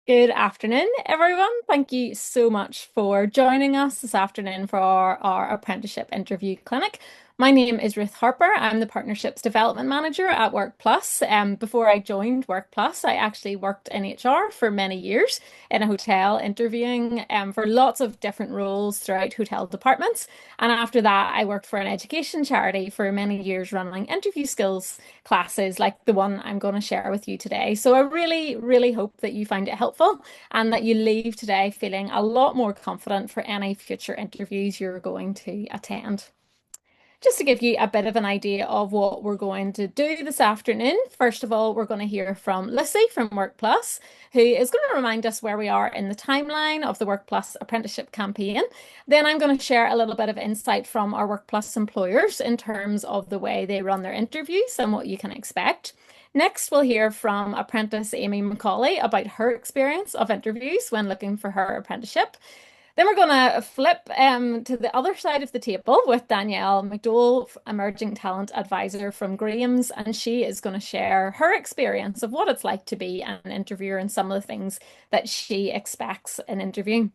Good afternoon, everyone. Thank you so much for joining us this afternoon for our apprenticeship interview clinic. My name is Ruth Harper. I'm the Partnerships Development Manager at Workplus. Before I joined Workplus, I actually worked in HR for many years in a hotel interviewing for lots of different roles throughout hotel departments. And after that, I worked for an education charity for many years running interview skills classes like the one I'm going to share with you today. So I really, really hope that you find it helpful and that you leave today feeling a lot more confident for any future interviews you're going to attend. Just to give you a bit of an idea of what we're going to do this afternoon, first of all, we're going to hear from Lucy from Workplus, who is going to remind us where we are in the timeline of the Workplus apprenticeship campaign. Then I'm going to share a little bit of insight from our Workplus employers in terms of the way they run their interviews and what you can expect. Next, we'll hear from apprentice Amy McCauley about her experience of interviews when looking for her apprenticeship. Then we're going to flip to the other side of the table with Danielle McDowell, Emerging Talent Advisor from Graham's, and she is going to share her experience of what it's like to be an interviewer and some of the things that she expects in interviewing.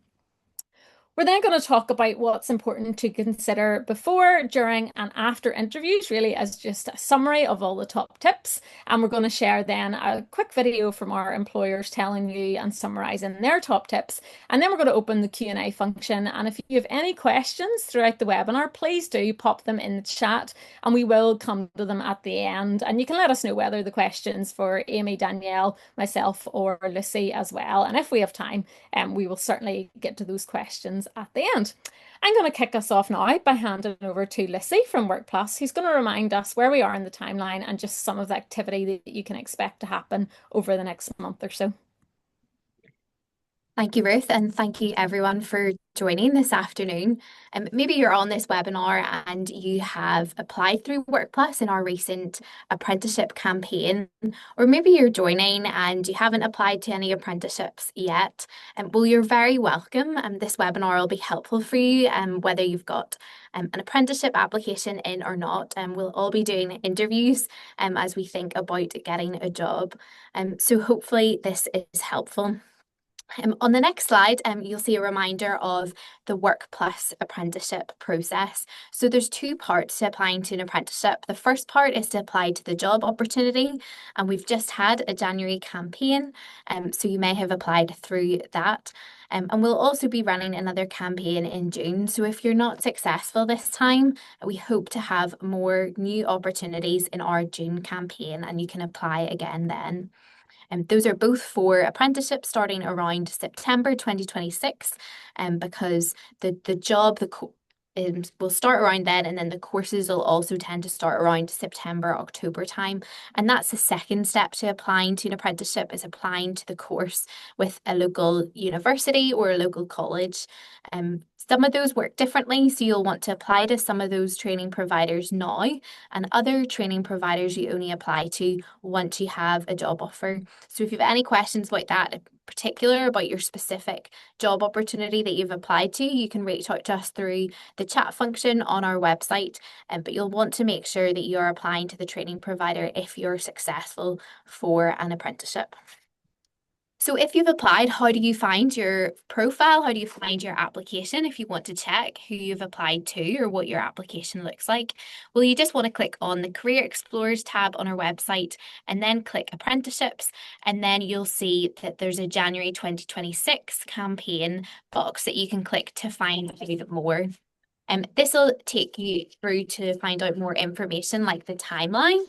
We're then going to talk about what's important to consider before, during, and after interviews, really as just a summary of all the top tips. And we're going to share then a quick video from our employers telling you and summarizing their top tips. And then we're going to open the Q&A function. And if you have any questions throughout the webinar, please do pop them in the chat and we will come to them at the end. And you can let us know whether the questions for Amy, Danielle, myself, or Lucy as well. And if we have time, we will certainly get to those questions at the end. I'm going to kick us off now by handing over to Lucy from Workplus, who's going to remind us where we are in the timeline and just some of the activity that you can expect to happen over the next month or so. Thank you, Ruth, and thank you everyone for joining this afternoon. Maybe you're on this webinar and you have applied through Workplus in our recent apprenticeship campaign, or maybe you're joining and you haven't applied to any apprenticeships yet. Well, you're very welcome. This webinar will be helpful for you, whether you've got an apprenticeship application in or not. We'll all be doing interviews as we think about getting a job. So hopefully this is helpful. On the next slide, you'll see a reminder of the Workplus apprenticeship process. So there's two parts to applying to an apprenticeship. The first part is to apply to the job opportunity, and we've just had a January campaign, so you may have applied through that. And we'll also be running another campaign in June. So if you're not successful this time, we hope to have more new opportunities in our June campaign, and you can apply again then. Those are both for apprenticeships starting around September 2026, because the job will start around then, and then the courses will also tend to start around September, October time. And that's the second step to applying to an apprenticeship, is applying to the course with a local university or a local college. Some of those work differently, so you'll want to apply to some of those training providers now, and other training providers you only apply to once you have a job offer. So if you have any questions about that, in particular about your specific job opportunity that you've applied to, you can reach out to us through the chat function on our website. But you'll want to make sure that you're applying to the training provider if you're successful for an apprenticeship. So if you've applied, how do you find your profile? How do you find your application if you want to check who you've applied to or what your application looks like? Well, you just want to click on the Career Explorers tab on our website and then click Apprenticeships, and then you'll see that there's a January 2026 campaign box that you can click to find out more. This will take you through to find out more information like the timeline,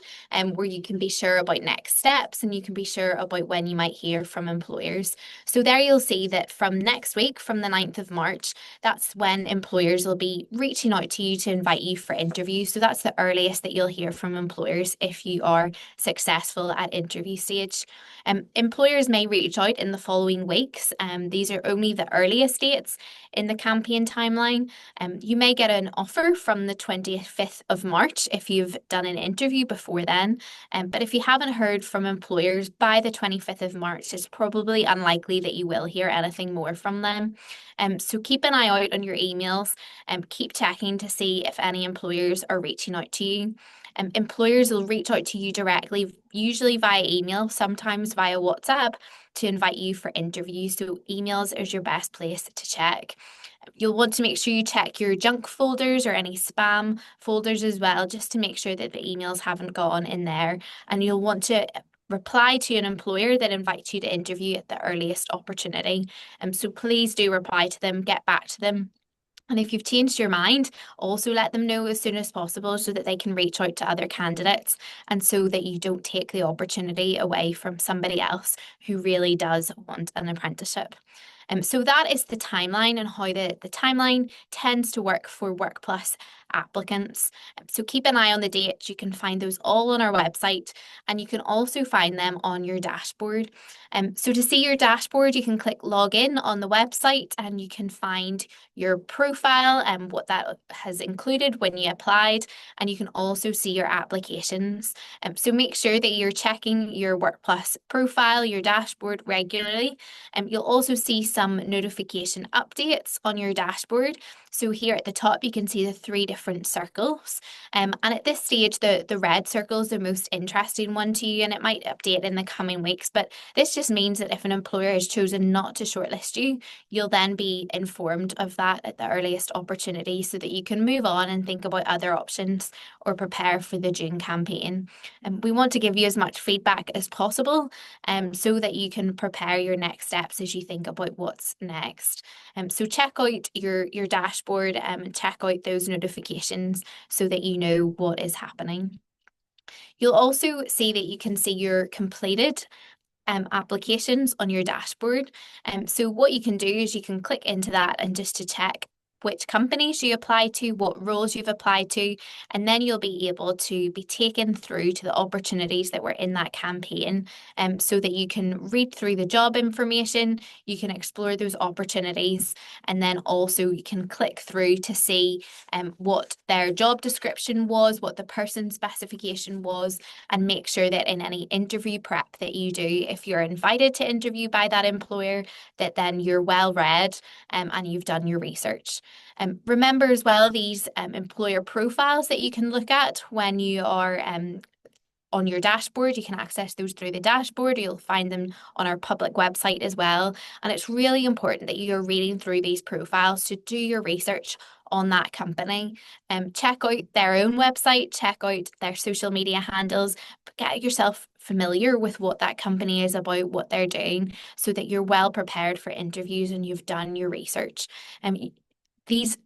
where you can be sure about next steps and you can be sure about when you might hear from employers. So there you'll see that from next week, from the 9th of March, that's when employers will be reaching out to you to invite you for interviews. So that's the earliest that you'll hear from employers if you are successful at interview stage. Employers may reach out in the following weeks. These are only the earliest dates in the campaign timeline. You may may get an offer from the 25th of March if you've done an interview before then. But if you haven't heard from employers by the 25th of March, it's probably unlikely that you will hear anything more from them. So keep an eye out on your emails and keep checking to see if any employers are reaching out to you. Employers will reach out to you directly, usually via email, sometimes via WhatsApp, to invite you for interviews. So emails is your best place to check. You'll want to make sure you check your junk folders or any spam folders as well, just to make sure that the emails haven't gone in there. And you'll want to reply to an employer that invites you to interview at the earliest opportunity. So please do reply to them, get back to them. And if you've changed your mind, also let them know as soon as possible so that they can reach out to other candidates and so that you don't take the opportunity away from somebody else who really does want an apprenticeship. So that is the timeline and how the timeline tends to work for Workplus applicants. So keep an eye on the dates. You can find those all on our website and you can also find them on your dashboard. So to see your dashboard, you can click login on the website and you can find your profile and what that has included when you applied. And you can also see your applications. So make sure that you're checking your Workplus profile, your dashboard regularly. You'll also see some notification updates on your dashboard. So here at the top, you can see the three different circles. And at this stage, the red circle is the most interesting one to you, and it might update in the coming weeks. But this just means that if an employer has chosen not to shortlist you, you'll then be informed of that at the earliest opportunity so that you can move on and think about other options or prepare for the June campaign. And we want to give you as much feedback as possible so that you can prepare your next steps as you think about what's next. So check out your dashboard and check out those notifications so that you know what is happening. You'll also see that you can see your completed applications on your dashboard. So what you can do is you can click into that and just to check which companies you apply to, what roles you've applied to, and then you'll be able to be taken through to the opportunities that were in that campaign, so that you can read through the job information, you can explore those opportunities, and then also you can click through to see what their job description was, what the person specification was, and make sure that in any interview prep that you do, if you're invited to interview by that employer, that then you're well read and you've done your research. Remember as well these employer profiles that you can look at when you are on your dashboard. You can access those through the dashboard, or you'll find them on our public website as well. And it's really important that you're reading through these profiles to do your research on that company. Check out their own website, check out their social media handles, get yourself familiar with what that company is about, what they're doing, so that you're well prepared for interviews and you've done your research. These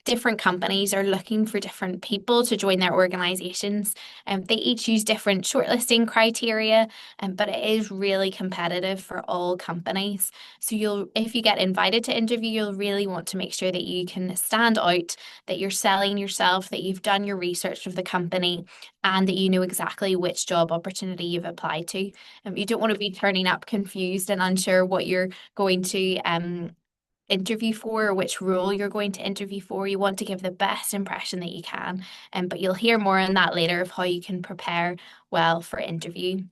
different companies are looking for different people to join their organizations. They each use different shortlisting criteria, but it is really competitive for all companies. So if you get invited to interview, you'll really want to make sure that you can stand out, that you're selling yourself, that you've done your research of the company, and that you know exactly which job opportunity you've applied to. You don't want to be turning up confused and unsure what you're going to interview for or which role you're going to interview for. You want to give the best impression that you can, but you'll hear more on that later of how you can prepare well for interview.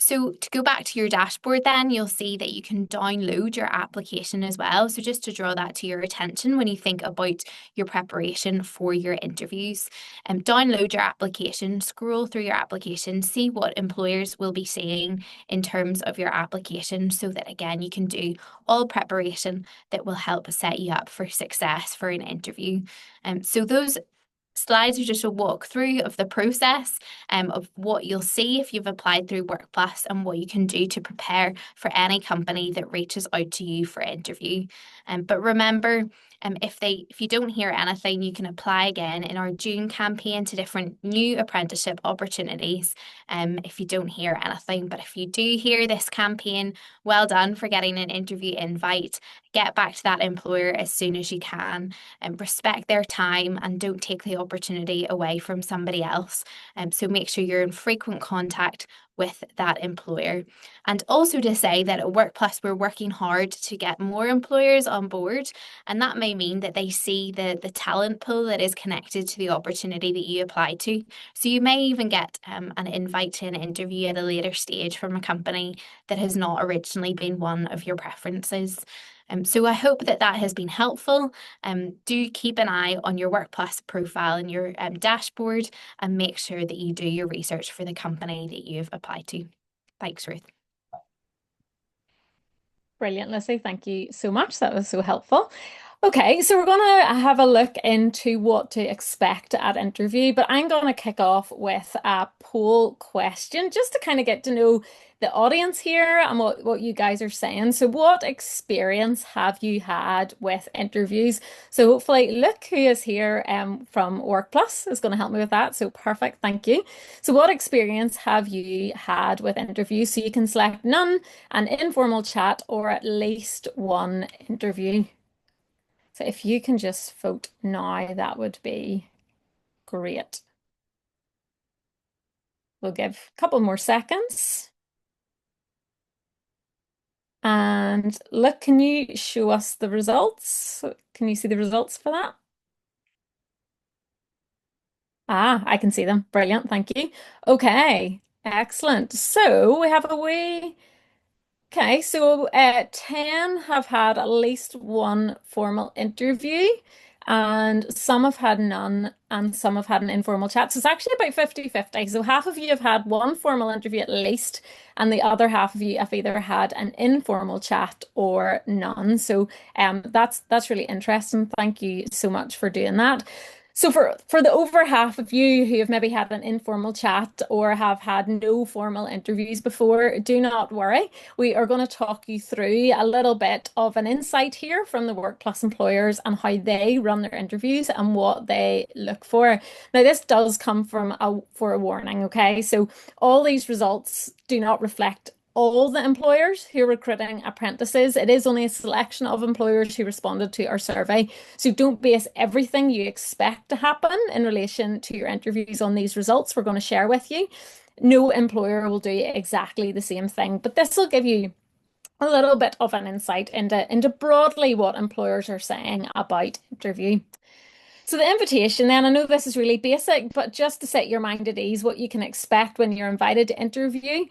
So to go back to your dashboard then, you'll see that you can download your application as well. So just to draw that to your attention when you think about your preparation for your interviews. Download your application, scroll through your application, see what employers will be saying in terms of your application so that, again, you can do all preparation that will help set you up for success for an interview. So those slides are just a walkthrough of the process of what you'll see if you've applied through Workplus and what you can do to prepare for any company that reaches out to you for interview. But remember, if you don't hear anything, you can apply again in our June campaign to different new apprenticeship opportunities. If you don't hear anything, but if you do hear this campaign, well done for getting an interview invite. get back to that employer as soon as you can and respect their time and don't take the opportunity away from somebody else. So make sure you're in frequent contact with that employer. And also to say that at Workplus, we're working hard to get more employers on board. And that may mean that they see the talent pool that is connected to the opportunity that you apply to. So you may even get an invite to an interview at a later stage from a company that has not originally been one of your preferences. So I hope that that has been helpful. Do keep an eye on your Workplus profile and your dashboard and make sure that you do your research for the company that you've applied to. Thanks, Ruth. Brilliant, Lucy. Thank you so much. That was so helpful. Okay, so we're going to have a look into what to expect at interview, but I'm going to kick off with a poll question just to kind of get to know the audience here and what you guys are saying. So what experience have you had with interviews? So hopefully Luke, who is here from Workplus, is going to help me with that. So perfect, thank you. So what experience have you had with interviews? So you can select none, an informal chat, or at least one interview. So if you can just vote now, that would be great. We'll give a couple more seconds. And look, can you show us the results? Can you see the results for that? Ah, I can see them. Brilliant. Thank you. Okay, excellent. So we have a wee. Okay, so 10 have had at least one formal interview, and some have had none, and some have had an informal chat. So it's actually about 50-50. So half of you have had one formal interview at least, and the other half of you have either had an informal chat or none. So that's really interesting. Thank you so much for doing that. So for the over half of you who have maybe had an informal chat or have had no formal interviews before, do not worry. We are going to talk you through a little bit of an insight here from the Workplus employers and how they run their interviews and what they look for. Now, this does come from for a warning, okay? So all these results do not reflect all the employers who are recruiting apprentices. It is only a selection of employers who responded to our survey. So don't base everything you expect to happen in relation to your interviews on these results we're going to share with you. No employer will do exactly the same thing, but this will give you a little bit of an insight into broadly what employers are saying about interview. So the invitation then, I know this is really basic, but just to set your mind at ease, what you can expect when you're invited to interview,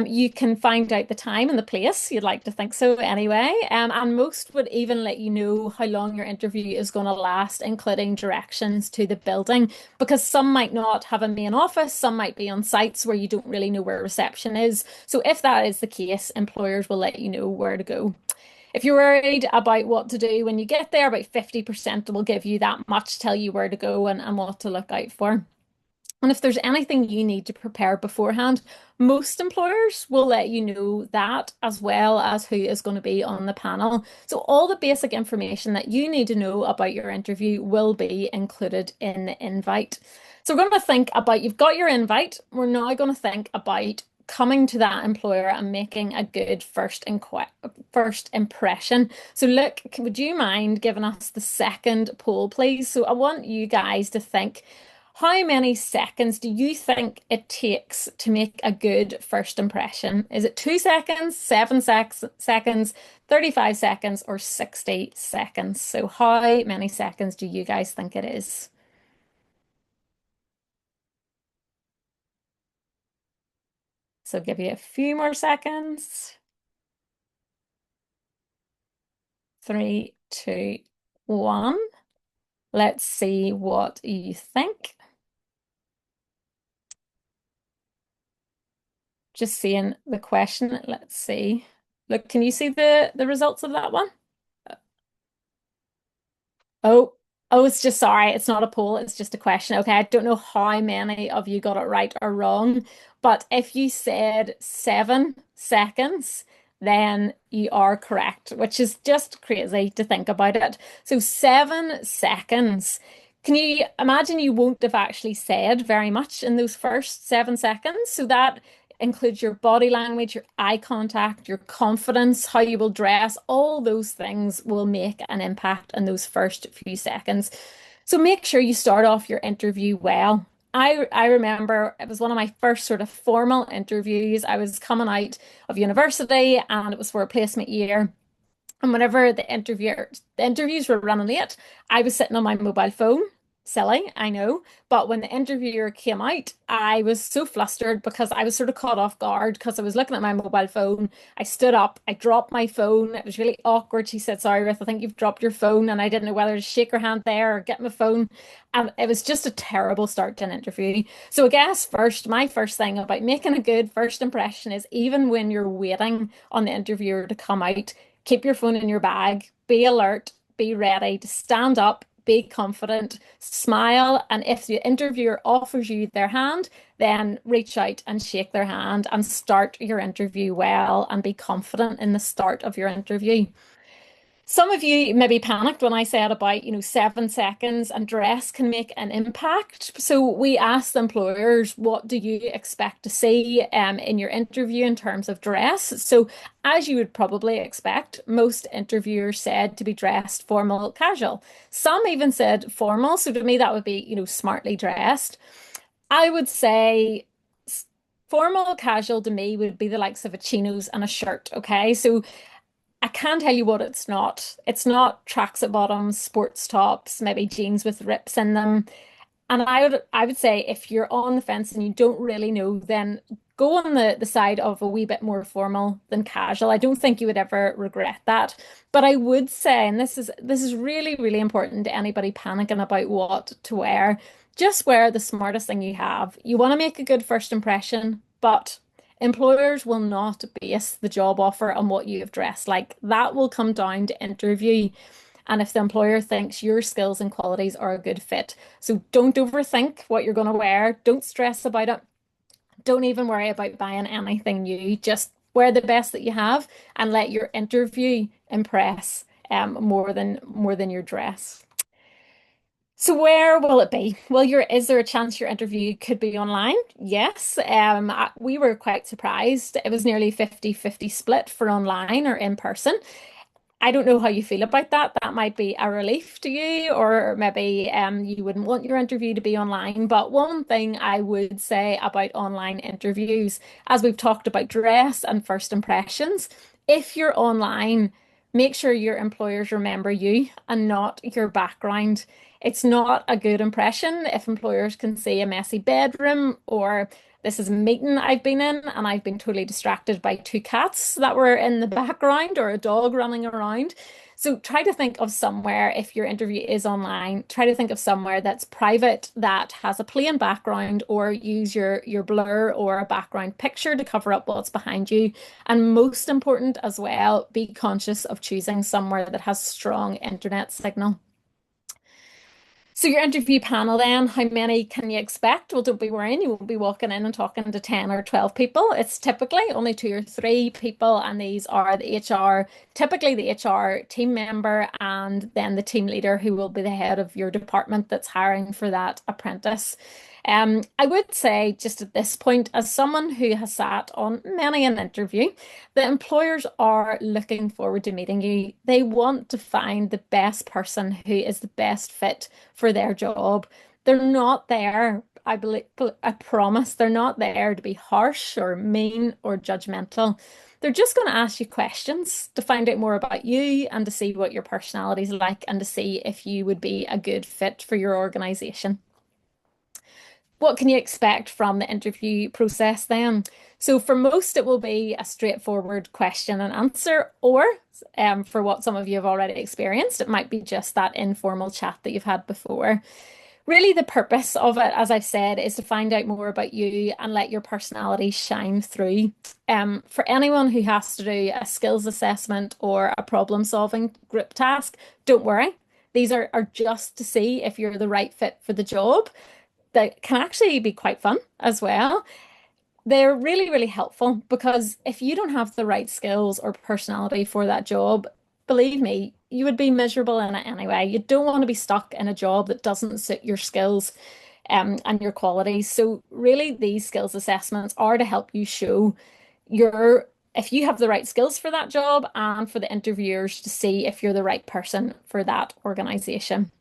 you can find out the time and the place. You'd like to think so anyway. And most would even let you know how long your interview is going to last, including directions to the building, because some might not have a main office, some might be on sites where you don't really know where reception is. So if that is the case, employers will let you know where to go. If you're worried about what to do when you get there, about 50% will give you that much, tell you where to go and what to look out for. And if there's anything you need to prepare beforehand, most employers will let you know that as well as who is going to be on the panel. So all the basic information that you need to know about your interview will be included in the invite. So we're going to think about, you've got your invite. We're now going to think about coming to that employer and making a good first impression. So look, would you mind giving us the second poll, please? So I want you guys to think, how many seconds do you think it takes to make a good first impression? Is it 2 seconds, 7 seconds, 35 seconds, or 60 seconds? So how many seconds do you guys think it is? So give you a few more seconds. 3, 2, 1. Let's see what you think. Just seeing the question. Let's see. Look, can you see the results of that one? Oh, oh, it's just sorry, it's not a poll, it's just a question. Okay, I don't know how many of you got it right or wrong, but if you said 7 seconds, then you are correct, which is just crazy to think about it. So 7 seconds. Can you imagine you won't have actually said very much in those first 7 seconds? So that includes your body language, your eye contact, your confidence, how you will dress. All those things will make an impact in those first few seconds. So make sure you start off your interview well. I remember it was one of my first sort of formal interviews. I was coming out of university and it was for a placement year. And whenever the interviews were running late, I was sitting on my mobile phone. Silly, I know. But when the interviewer came out, I was so flustered because I was sort of caught off guard because I was looking at my mobile phone. I stood up, I dropped my phone. It was really awkward. She said, "Sorry, Ruth, I think you've dropped your phone." And I didn't know whether to shake her hand there or get my phone. And it was just a terrible start to an interview. So I guess my first thing about making a good first impression is even when you're waiting on the interviewer to come out, keep your phone in your bag, be alert, be ready to stand up, be confident, smile, and if the interviewer offers you their hand, then reach out and shake their hand and start your interview well and be confident in the start of your interview. Some of you maybe panicked when I said about, 7 seconds and dress can make an impact. So we asked the employers, what do you expect to see in your interview in terms of dress? So as you would probably expect, most interviewers said to be dressed formal, casual. Some even said formal. So to me, that would be, smartly dressed. I would say formal, casual to me would be the likes of a chinos and a shirt. Okay. So I can tell you what it's not. It's not tracksuit bottoms, sports tops, maybe jeans with rips in them. And I would say if you're on the fence and you don't really know, then go on the side of a wee bit more formal than casual. I don't think you would ever regret that. But I would say, and this is really, really important to anybody panicking about what to wear, just wear the smartest thing you have. You want to make a good first impression, but employers will not base the job offer on what you have dressed like. That will come down to interview and if the employer thinks your skills and qualities are a good fit. So don't overthink what you're going to wear. Don't stress about it. Don't even worry about buying anything new. Just wear the best that you have and let your interview impress more than your dress. So where will it be? Well, is there a chance your interview could be online? Yes. We were quite surprised. It was nearly 50-50 split for online or in person. I don't know how you feel about that. That might be a relief to you, or maybe you wouldn't want your interview to be online. But one thing I would say about online interviews, as we've talked about dress and first impressions, if you're online, make sure your employers remember you and not your background. It's not a good impression if employers can see a messy bedroom or this is a meeting I've been in and I've been totally distracted by two cats that were in the background or a dog running around. So try to think of somewhere, if your interview is online, try to think of somewhere that's private, that has a plain background, or use your blur or a background picture to cover up what's behind you. And most important as well, be conscious of choosing somewhere that has strong internet signal. So your interview panel then, how many can you expect? Well, don't be worrying, you won't be walking in and talking to 10 or 12 people. It's typically only two or three people, and these are the HR, typically the HR team member, and then the team leader who will be the head of your department that's hiring for that apprentice. I would say just at this point, as someone who has sat on many an interview, the employers are looking forward to meeting you. They want to find the best person who is the best fit for their job. They're not there, I believe, I promise, they're not there to be harsh or mean or judgmental. They're just going to ask you questions to find out more about you and to see what your personality is like and to see if you would be a good fit for your organization. What can you expect from the interview process then? So for most, it will be a straightforward question and answer, or for what some of you have already experienced, it might be just that informal chat that you've had before. Really, the purpose of it, as I've said, is to find out more about you and let your personality shine through. For anyone who has to do a skills assessment or a problem-solving group task, don't worry. These are just to see if you're the right fit for the job. That can actually be quite fun as well. They're really, really helpful because if you don't have the right skills or personality for that job, believe me, you would be miserable in it anyway. You don't want to be stuck in a job that doesn't suit your skills. and your qualities. So really, these skills assessments are to help you show your if you have the right skills for that job and for the interviewers to see if you're the right person for that organization.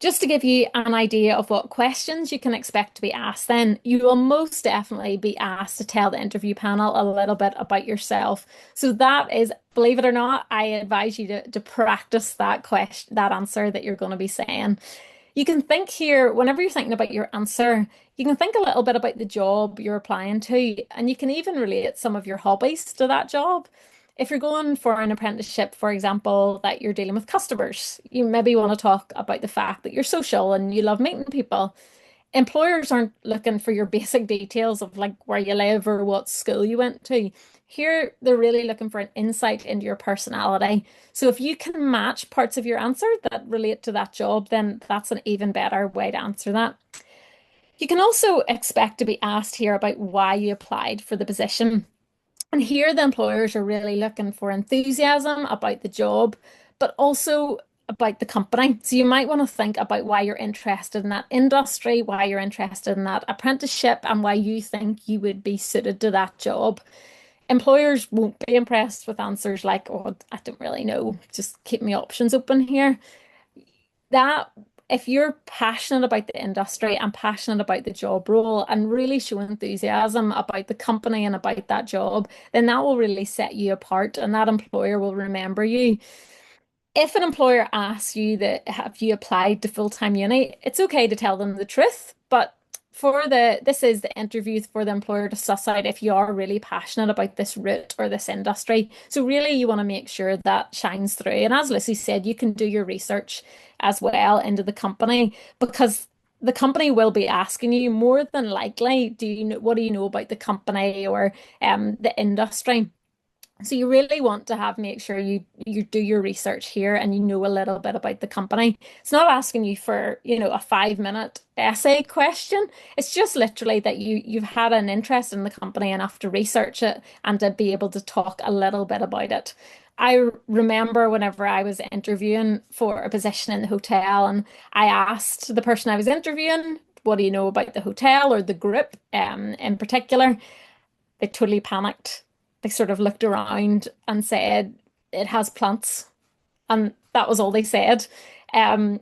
Just to give you an idea of what questions you can expect to be asked, then you will most definitely be asked to tell the interview panel a little bit about yourself. So that is, believe it or not, I advise you to practice that question, that answer that you're going to be saying. You can think here, whenever you're thinking about your answer, you can think a little bit about the job you're applying to, and you can even relate some of your hobbies to that job. If you're going for an apprenticeship, for example, that you're dealing with customers, you maybe want to talk about the fact that you're social and you love meeting people. Employers aren't looking for your basic details of like where you live or what school you went to. Here, they're really looking for an insight into your personality. So if you can match parts of your answer that relate to that job, then that's an even better way to answer that. You can also expect to be asked here about why you applied for the position. And here, the employers are really looking for enthusiasm about the job, but also about the company. So you might want to think about why you're interested in that industry, why you're interested in that apprenticeship, and why you think you would be suited to that job. Employers won't be impressed with answers like, oh, I don't really know, just keep my options open here. That if you're passionate about the industry and passionate about the job role and really show enthusiasm about the company and about that job, then that will really set you apart and that employer will remember you. If an employer asks you that have you applied to full-time uni, it's okay to tell them the truth, but this is the interview for the employer to suss out if you are really passionate about this route or this industry. So really you want to make sure that shines through. And as Lucy said, you can do your research as well into the company because the company will be asking you more than likely, do you know what do you know about the company or the industry? So you really want to have make sure you do your research here and you know a little bit about the company. It's not asking you for, a 5 minute essay question. It's just literally that you've had an interest in the company enough to research it and to be able to talk a little bit about it. I remember whenever I was interviewing for a position in the hotel and I asked the person I was interviewing, what do you know about the hotel or the group in particular? They totally panicked. They sort of looked around and said, it has plants. And that was all they said. And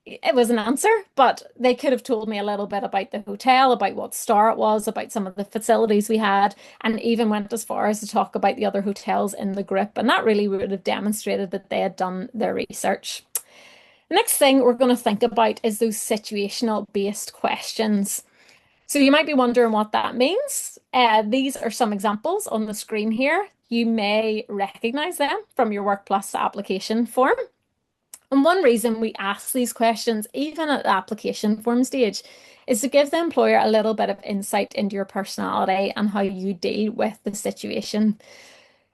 it was an answer, but they could have told me a little bit about the hotel, about what star it was, about some of the facilities we had, and even went as far as to talk about the other hotels in the group. And that really would have demonstrated that they had done their research. The next thing we're going to think about is those situational based questions. So you might be wondering what that means. These are some examples on the screen here. You may recognize them from your Workplus application form. And one reason we ask these questions, even at the application form stage, is to give the employer a little bit of insight into your personality and how you deal with the situation.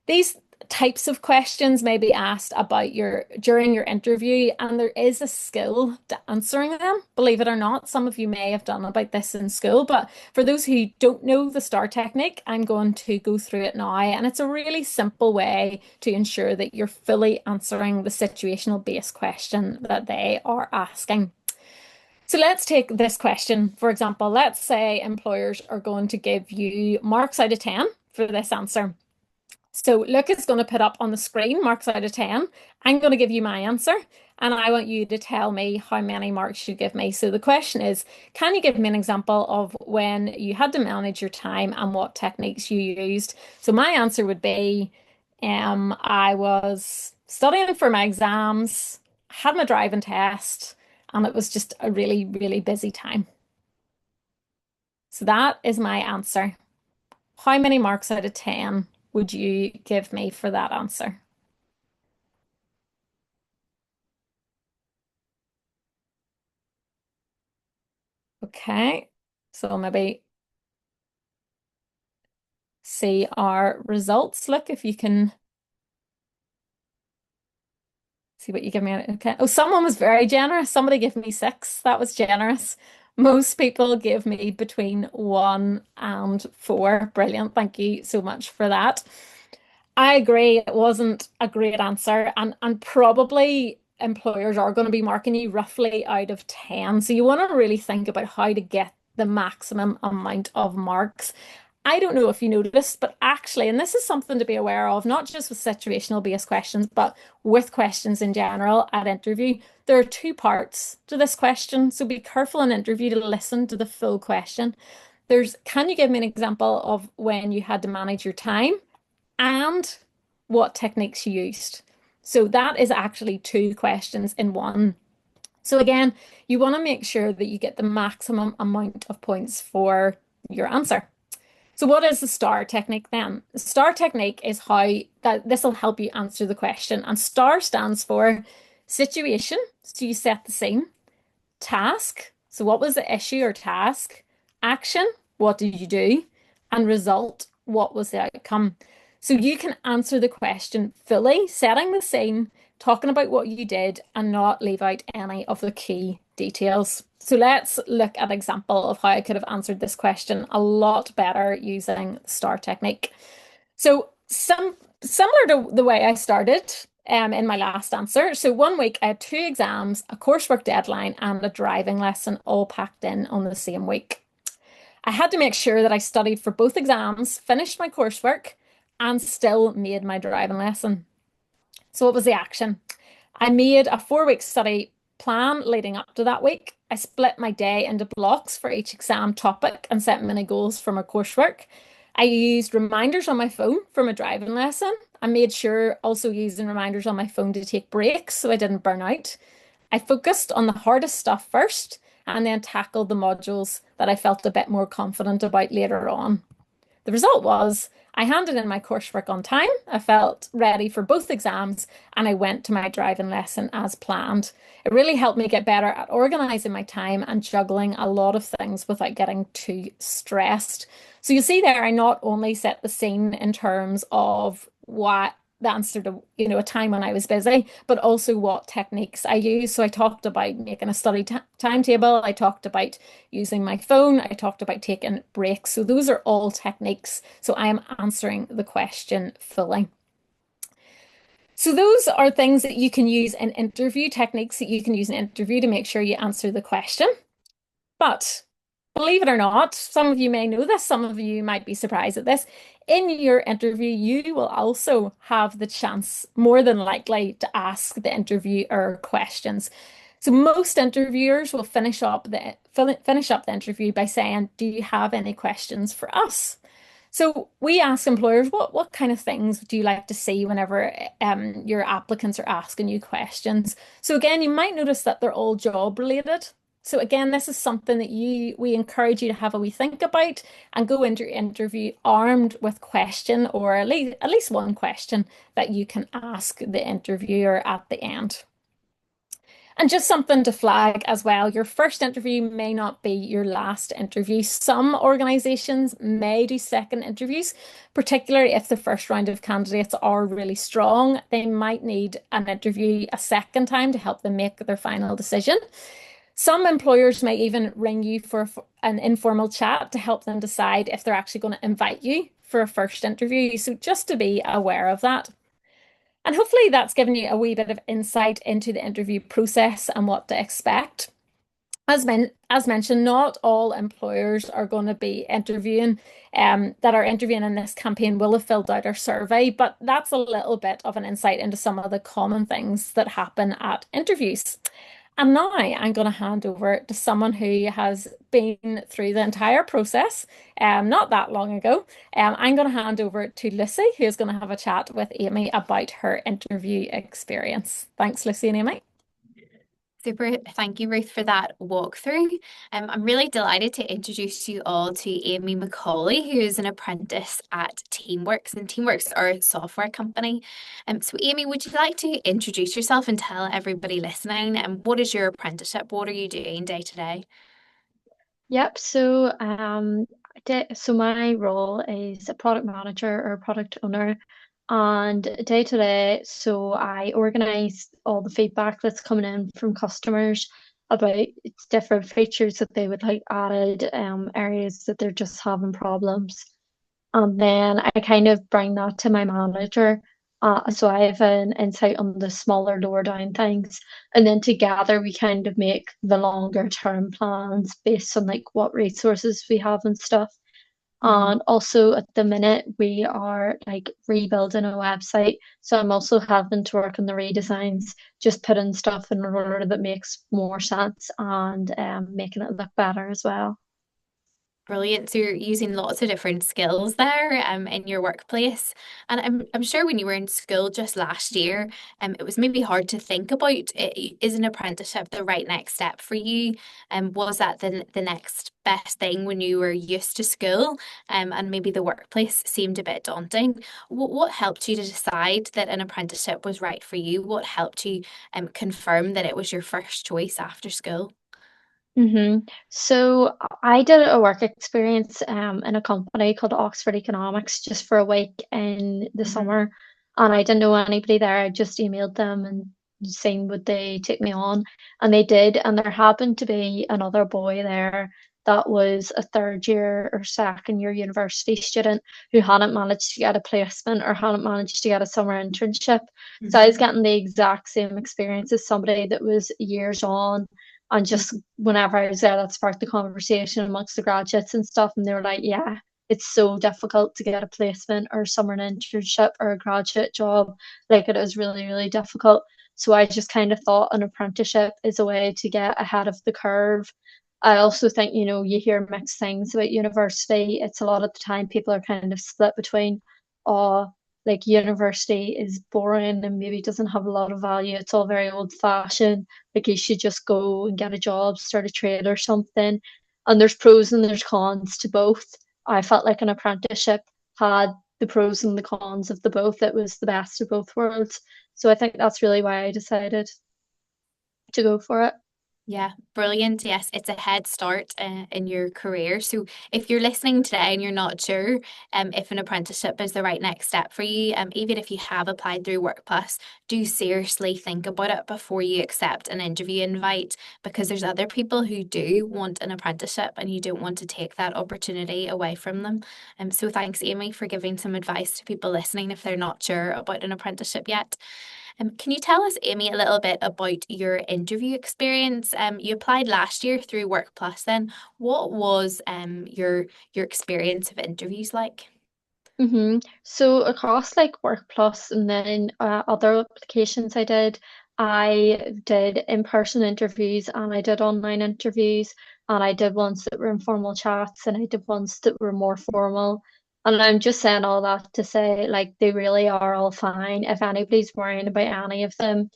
These types of questions may be asked about your during your interview, and there is a skill to answering them. Believe it or not, some of you may have done about this in school, but for those who don't know the STAR technique, I'm going to go through it now, and it's a really simple way to ensure that you're fully answering the situational based question that they are asking. So let's take this question. For example, let's say employers are going to give you marks out of 10 for this answer. So Luke is going to put up on the screen marks out of 10. I'm going to give you my answer and I want you to tell me how many marks you give me. So the question is, can you give me an example of when you had to manage your time and what techniques you used? So my answer would be, I was studying for my exams, had my driving test, and it was just a really, really busy time. So that is my answer. How many marks out of 10 would you give me for that answer? Okay, so maybe see our results. Look, if you can see what you give me. Okay. Oh, someone was very generous. Somebody gave me 6. That was generous. Most people give me between 1 and 4. Brilliant. Thank you so much for that. I agree. It wasn't a great answer, and probably employers are going to be marking you roughly out of 10. So you want to really think about how to get the maximum amount of marks. I don't know if you noticed, but actually, and this is something to be aware of, not just with situational based questions, but with questions in general at interview, there are two parts to this question. So be careful in interview to listen to the full question. Can you give me an example of when you had to manage your time and what techniques you used? So that is actually two questions in one. So again, you want to make sure that you get the maximum amount of points for your answer. So what is the STAR technique then? The STAR technique is how that this will help you answer the question. And STAR stands for situation. So you set the scene. Task. So what was the issue or task? Action. What did you do? And result. What was the outcome? So you can answer the question fully, setting the scene, talking about what you did, and not leave out any of the key details. So let's look at an example of how I could have answered this question a lot better using the STAR technique. So similar to the way I started in my last answer. So one week I had two exams, a coursework deadline, and a driving lesson all packed in on the same week. I had to make sure that I studied for both exams, finished my coursework, and still made my driving lesson. So what was the action? I made a 4 week study plan leading up to that week. I split my day into blocks for each exam topic and set mini goals for my coursework. I used reminders on my phone for my driving lesson. I made sure also using reminders on my phone to take breaks so I didn't burn out. I focused on the hardest stuff first and then tackled the modules that I felt a bit more confident about later on. The result was I handed in my coursework on time. I felt ready for both exams and I went to my driving lesson as planned. It really helped me get better at organizing my time and juggling a lot of things without getting too stressed. So you see there, I not only set the scene in terms of what the answer to, a time when I was busy, but also what techniques I use. So I talked about making a study timetable. I talked about using my phone. I talked about taking breaks. So those are all techniques. So I am answering the question fully. So those are things that you can use in interview, techniques that you can use in interview to make sure you answer the question. But believe it or not, some of you may know this, some of you might be surprised at this. In your interview, you will also have the chance, more than likely, to ask the interviewer questions. So most interviewers will finish up the interview by saying, "Do you have any questions for us?" So we ask employers, what kind of things do you like to see whenever your applicants are asking you questions? So again, you might notice that they're all job related. So again, this is something that we encourage you to have a wee think about and go into your interview armed with question or at least one question that you can ask the interviewer at the end. And just something to flag as well, your first interview may not be your last interview. Some organizations may do second interviews, particularly if the first round of candidates are really strong. They might need an interview a second time to help them make their final decision. Some employers may even ring you for an informal chat to help them decide if they're actually going to invite you for a first interview. So just to be aware of that. And hopefully that's given you a wee bit of insight into the interview process and what to expect. As mentioned, not all employers are going to be that are interviewing in this campaign will have filled out our survey, but that's a little bit of an insight into some of the common things that happen at interviews. And now I'm going to hand over to someone who has been through the entire process, not that long ago. I'm going to hand over to Lucy, who's going to have a chat with Amy about her interview experience. Thanks, Lucy and Amy. Super. Thank you, Ruth, for that walkthrough. I'm really delighted to introduce you all to Amy McCauley, who is an apprentice at Teamworks, and Teamworks are a software company. So Amy, would you like to introduce yourself and tell everybody listening, what is your apprenticeship? What are you doing day to day? Yep. So my role is a product manager or product owner, and day to day, so I organize all the feedback that's coming in from customers about different features that they would like added, areas that they're just having problems, and then I kind of bring that to my manager, So I have an insight on the smaller, lower down things. And then together we kind of make the longer term plans based on like what resources we have and stuff. Mhm. And also at the minute we are like rebuilding a website. So I'm also having to work on the redesigns, just putting stuff in order that makes more sense and making it look better as well. Brilliant. So you're using lots of different skills there in your workplace. And I'm sure when you were in school just last year, it was maybe hard to think about is an apprenticeship the right next step for you? Was that the next best thing when you were used to school? And maybe the workplace seemed a bit daunting. What helped you to decide that an apprenticeship was right for you? What helped you confirm that it was your first choice after school? So I did a work experience in a company called Oxford Economics just for a week in the Hmm. summer, and I didn't know anybody there. I just emailed them and seen would they take me on, and they did. And there happened to be another boy there that was a third year or second year university student who hadn't managed to get a placement or hadn't managed to get a summer internship. So I was Hmm. getting the exact same experience as somebody that was years on and just whenever I was there, that sparked the conversation amongst the graduates and stuff. And they were like, yeah, it's so difficult to get a placement or summer internship or a graduate job. Like it is really, really difficult. So I just kind of thought an apprenticeship is a way to get ahead of the curve. I also think, you hear mixed things about university. It's a lot of the time people are kind of split between, oh, like university is boring and maybe doesn't have a lot of value. It's all very old fashioned, like you should just go and get a job, start a trade or something. And there's pros and there's cons to both. I felt like an apprenticeship had the pros and the cons of the both. It was the best of both worlds. So I think that's really why I decided to go for it. Yeah, brilliant. Yes, it's a head start in your career. So if you're listening today and you're not sure if an apprenticeship is the right next step for you, even if you have applied through Workplus, do seriously think about it before you accept an interview invite because there's other people who do want an apprenticeship and you don't want to take that opportunity away from them. So thanks, Amy, for giving some advice to people listening if they're not sure about an apprenticeship yet. Can you tell us, Amy, a little bit about your interview experience? You applied last year through Workplus then. What was your experience of interviews like? So across like Workplus and then other applications I did in-person interviews and I did online interviews and I did ones that were informal chats and I did ones that were more formal. And I'm just saying all that to say like they really are all fine. If anybody's worrying about any of them,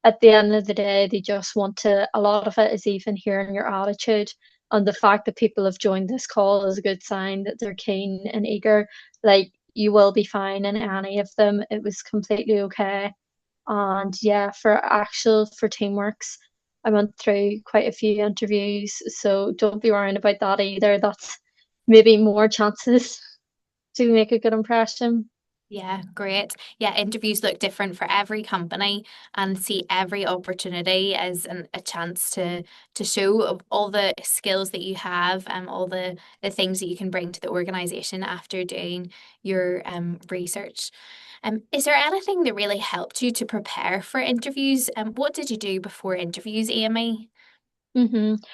at the end of the day, they just want to, a lot of it is even hearing your attitude. And the fact that people have joined this call is a good sign that they're keen and eager. Like you will be fine in any of them. It was completely okay. And yeah, for teamworks, I went through quite a few interviews, so don't be worrying about that either. That's maybe more chances to make a good impression. Yeah, great. Yeah, interviews look different for every company and see every opportunity as a chance to show all the skills that you have and all the things that you can bring to the organization after doing your research. Is there anything that really helped you to prepare for interviews? What did you do before interviews, Amy?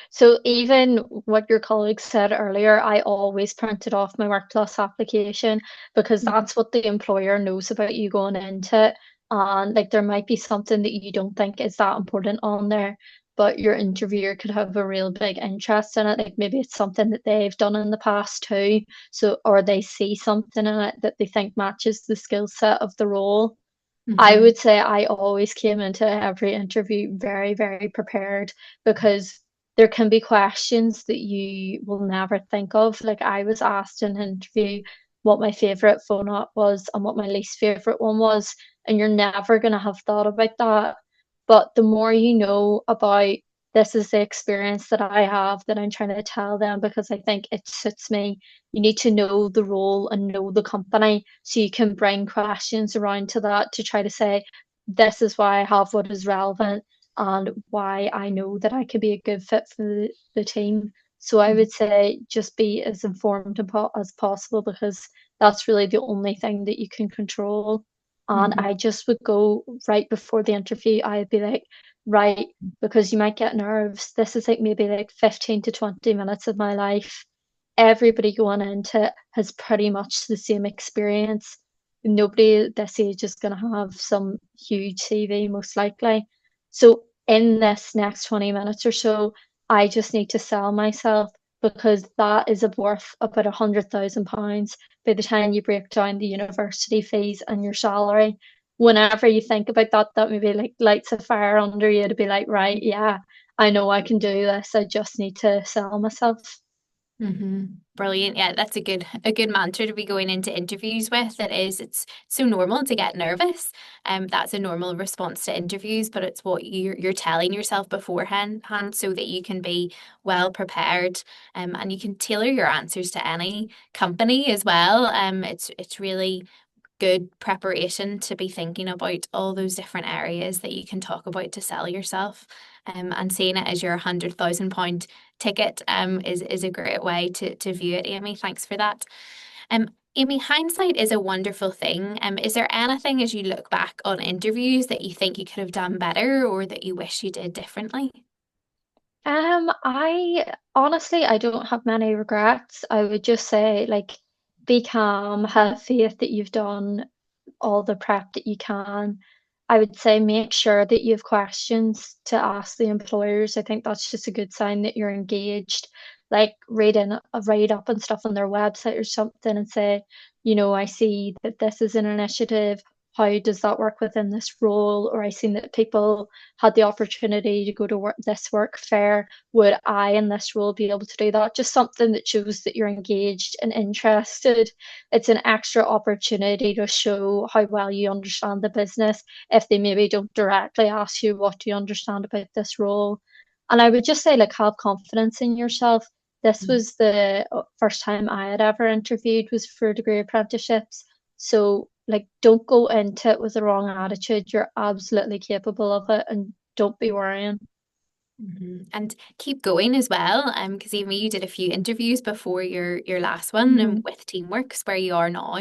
So even what your colleague said earlier, I always printed off my Workplus application because Mhm. that's what the employer knows about you going into it. And like there might be something that you don't think is that important on there, but your interviewer could have a real big interest in it. Like maybe it's something that they've done in the past too. So or they see something in it that they think matches the skill set of the role. I Mhm. would say I always came into every interview very, very prepared because there can be questions that you will never think of. Like I was asked in an interview what my favorite phone app was and what my least favorite one was, and you're never going to have thought about that. But the more you know about this is the experience that I have that I'm trying to tell them because I think it suits me. You need to know the role and know the company so you can bring questions around to that to try to say, this is why I have what is relevant and why I know that I could be a good fit for the team. So I would say just be as informed as possible because that's really the only thing that you can control. And Hmm. I just would go right before the interview, I'd be like, right, because you might get nerves. This is like maybe like 15 to 20 minutes of my life. Everybody going into it has pretty much the same experience. Nobody at this age is going to have some huge CV, most likely. So, in this next 20 minutes or so, I just need to sell myself because that is worth about £100,000 by the time you break down the university fees and your salary. Whenever you think about that, that maybe like lights a fire under you to be like, right, yeah, I know I can do this. I just need to sell myself. Hmm. Brilliant. Yeah, that's a good mantra to be going into interviews with. It's so normal to get nervous. That's a normal response to interviews, but it's what you're telling yourself beforehand so that you can be well prepared, and you can tailor your answers to any company as well. It's really good preparation to be thinking about all those different areas that you can talk about to sell yourself. And seeing it as your £100,000 ticket is a great way to view it, Amy. Thanks for that. Amy, hindsight is a wonderful thing. Is there anything as you look back on interviews that you think you could have done better or that you wish you did differently? I honestly, I don't have many regrets. I would just say, like, be calm, have faith that you've done all the prep that you can. I would say make sure that you have questions to ask the employers. I think that's just a good sign that you're engaged. Like read in a write up and stuff on their website or something and say, I see that this is an initiative. How does that work within this role? Or I seen that people had the opportunity to go to this work fair. Would I in this role be able to do that? Just something that shows that you're engaged and interested. It's an extra opportunity to show how well you understand the business if they maybe don't directly ask you what do you understand about this role. And I would just say like have confidence in yourself. This was the first time I had ever interviewed was for degree apprenticeships. So like don't go into it with the wrong attitude. You're absolutely capable of it and don't be worrying. And keep going as well. Because even you did a few interviews before your last one Hmm. with Teamworks where you are now.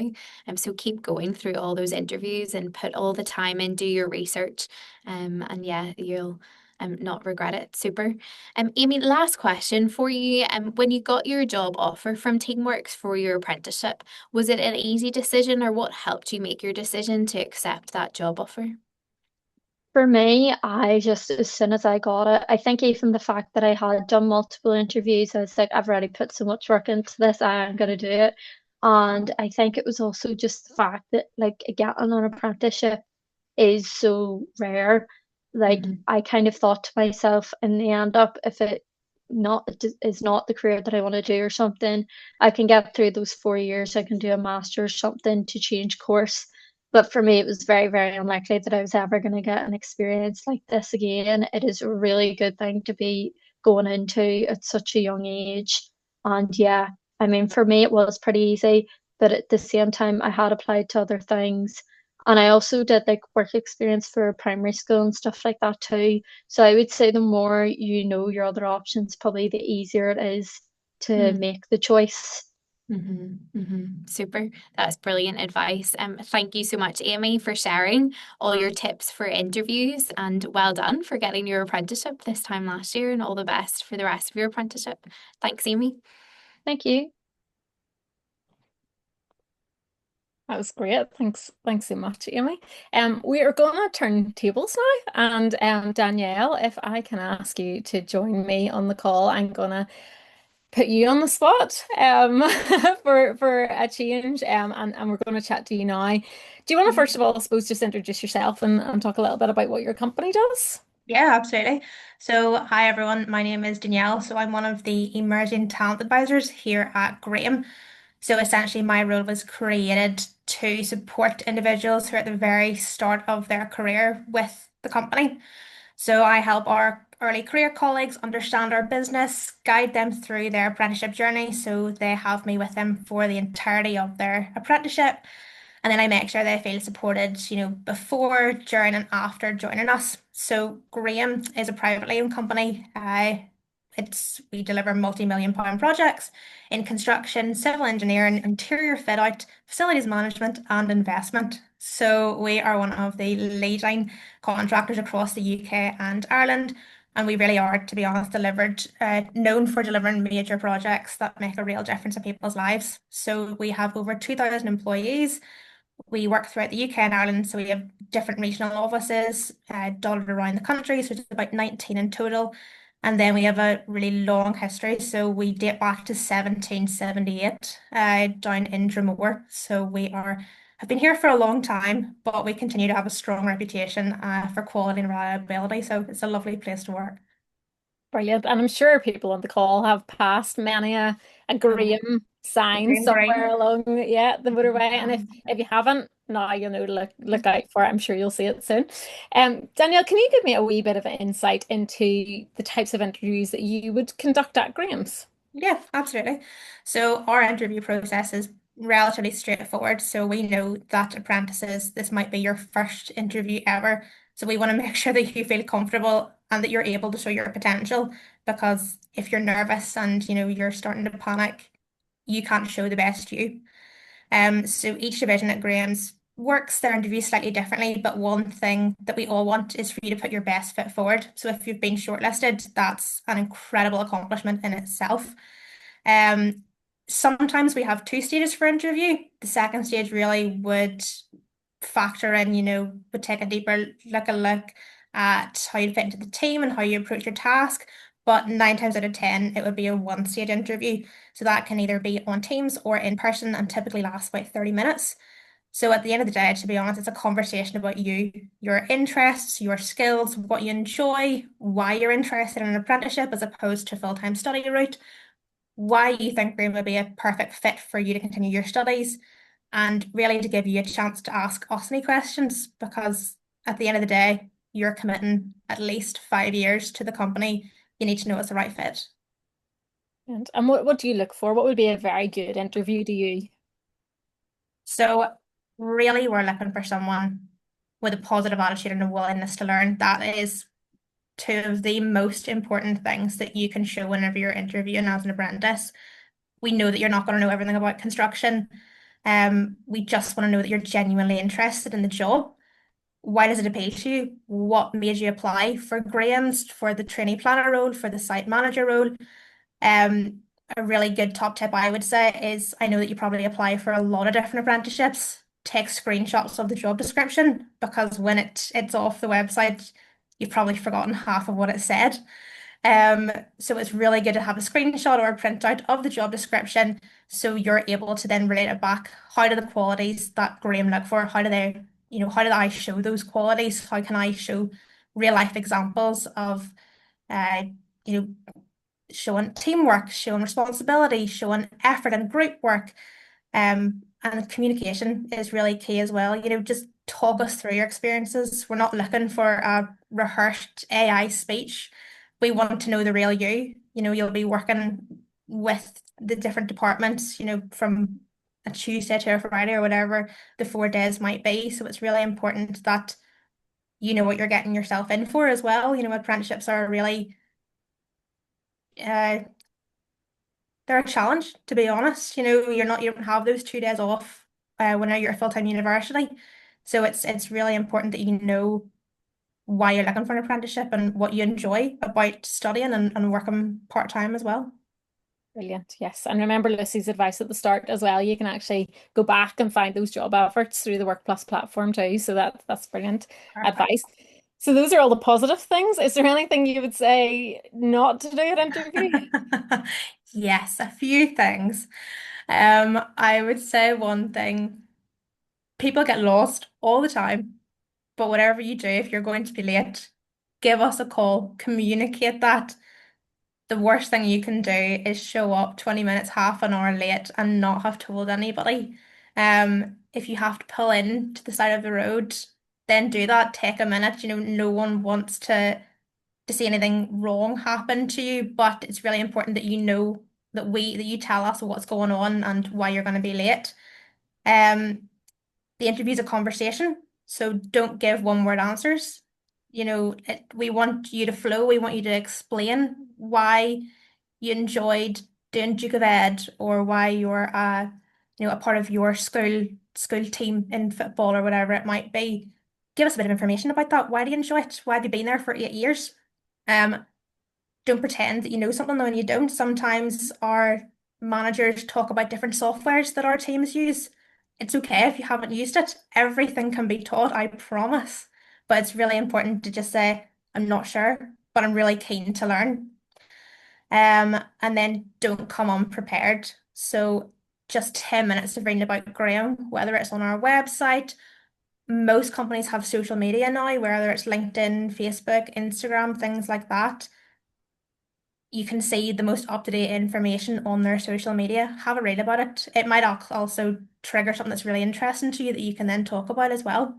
So keep going through all those interviews and put all the time in, do your research. And yeah, you'll not regret it. Super. Amy, last question for you. When you got your job offer from Teamworks for your apprenticeship, was it an easy decision or what helped you make your decision to accept that job offer? For me, I just, as soon as I got it, I think even the fact that I had done multiple interviews, I was like, I've already put so much work into this, I'm going to do it. And I think it was also just the fact that, like, getting an apprenticeship is so rare. Like, Hmm. I kind of thought to myself, in the end up, if it is not the career that I want to do or something, I can get through those 4 years. I can do a master's, something to change course. But for me, it was very, very unlikely that I was ever going to get an experience like this again. It is a really good thing to be going into at such a young age. And yeah, I mean, for me, it was pretty easy, but at the same time, I had applied to other things. And I also did like work experience for primary school and stuff like that too. So I would say the more you know your other options, probably the easier it is to make the choice. Super. That's brilliant advice. Thank you so much, Amy, for sharing all your tips for interviews and well done for getting your apprenticeship this time last year and all the best for the rest of your apprenticeship. Thanks, Amy. Thank you. That was great. Thanks so much, Amy. We are going to turn tables now, and Danielle, if I can ask you to join me on the call, I'm gonna put you on the spot for a change, and we're going to chat to you now. Do you want to first of all, I suppose, just introduce yourself and talk a little bit about what your company does? Yeah, absolutely. So, hi everyone. My name is Danielle. So, I'm one of the emerging talent advisors here at Graham. So, essentially, my role was created to support individuals who are at the very start of their career with the company. So, I help our early career colleagues understand our business, guide them through their apprenticeship journey. So, they have me with them for the entirety of their apprenticeship. And then I make sure they feel supported, before, during, and after joining us. So Graham is a privately owned company. We deliver multi-million pound projects in construction, civil engineering, interior fit out, facilities management, and investment. So we are one of the leading contractors across the UK and Ireland. And we really are, to be honest, known for delivering major projects that make a real difference in people's lives. So we have over 2,000 employees. We work throughout the UK and Ireland, so we have different regional offices dotted around the country, so it's about 19 in total. And then we have a really long history, so we date back to 1778 down in Dromore. So have been here for a long time, but we continue to have a strong reputation for quality and reliability. So it's a lovely place to work. Brilliant. And I'm sure people on the call have passed many a Oh, Graham the sign green somewhere brain. along the motorway. And if you haven't, now you know to look out for it. I'm sure you'll see it soon. Danielle, can you give me a wee bit of insight into the types of interviews that you would conduct at Graham's? Yeah, absolutely. So our interview process is relatively straightforward. So we know that apprentices, this might be your first interview ever. So we want to make sure that you feel comfortable and that you're able to show your potential. Because if you're nervous and you're starting to panic, you can't show the best you. So each division at Graham's works their interviews slightly differently, but one thing that we all want is for you to put your best foot forward. So if you've been shortlisted, that's an incredible accomplishment in itself. Um, Sometimes we have two stages for interview. The second stage really would factor in, would take a deeper look at how you fit into the team and how you approach your task. But 9 times out of 10, it would be a one-stage interview. So that can either be on Teams or in person and typically lasts about 30 minutes. So at the end of the day, to be honest, it's a conversation about you, your interests, your skills, what you enjoy, why you're interested in an apprenticeship as opposed to a full-time study route, why you think Graham would be a perfect fit for you to continue your studies, and really to give you a chance to ask us any questions because at the end of the day, you're committing at least 5 years to the company. You need to know it's the right fit. And what do you look for? What would be a very good interview to you? So, really, we're looking for someone with a positive attitude and a willingness to learn. That is two of the most important things that you can show whenever you're interviewing as an apprentice. We know that you're not going to know everything about construction. We just want to know that you're genuinely interested in the job. Why does it appeal to you? What made you apply for Graham's, for the trainee planner role, for the site manager role? Um, a really good top tip I would say is I know that you probably apply for a lot of different apprenticeships. Take screenshots of the job description because when it's off the website, you've probably forgotten half of what it said. So it's really good to have a screenshot or a printout of the job description so you're able to then relate it back. How do the qualities that Graham look for, how did I show those qualities? How can I show real life examples of uh, you know, showing teamwork, showing responsibility, showing effort and group work. And communication is really key as well. Just talk us through your experiences. We're not looking for a rehearsed AI speech. We want to know the real you. You'll be working with the different departments, from a Tuesday to a Friday or whatever the 4 days might be. So it's really important that you know what you're getting yourself in for as well. Apprenticeships are really uh, they're a challenge, to be honest. You don't have those 2 days off when you're at full-time university. So it's really important that you know why you're looking for an apprenticeship and what you enjoy about studying and working part-time as well. Brilliant. Yes. And remember Lucy's advice at the start as well. You can actually go back and find those job adverts through the Workplus platform too. So that's brilliant Perfect. advice. So those are all the positive things. Is there anything you would say not to do at interview? Yes, a few things. I would say one thing, people get lost all the time, but whatever you do, if you're going to be late, give us a call, communicate that. The worst thing you can do is show up 20 minutes, half an hour late and not have told anybody. If you have to pull in to the side of the road, then do that. Take a minute. No one wants to see anything wrong happen to you, but it's really important that you know that you tell us what's going on and why you're going to be late. Um, the interview's a conversation, so don't give one word answers. We want you to flow, we want you to explain why you enjoyed doing Duke of Ed, or why you're a part of your school team in football or whatever it might be. Give us a bit of information about that. Why do you enjoy it? Why have you been there for 8 years? Um, don't pretend that you know something when you don't. Sometimes our managers talk about different softwares that our teams use. It's okay if you haven't used it. Everything can be taught, I promise. But it's really important to just say, I'm not sure, but I'm really keen to learn. And then don't come unprepared. So just 10 minutes of reading about Graham, whether it's on our website. Most companies have social media now, whether it's LinkedIn, Facebook, Instagram, things like that. You can see the most up-to-date information on their social media. Have a read about it. It might also trigger something that's really interesting to you that you can then talk about as well.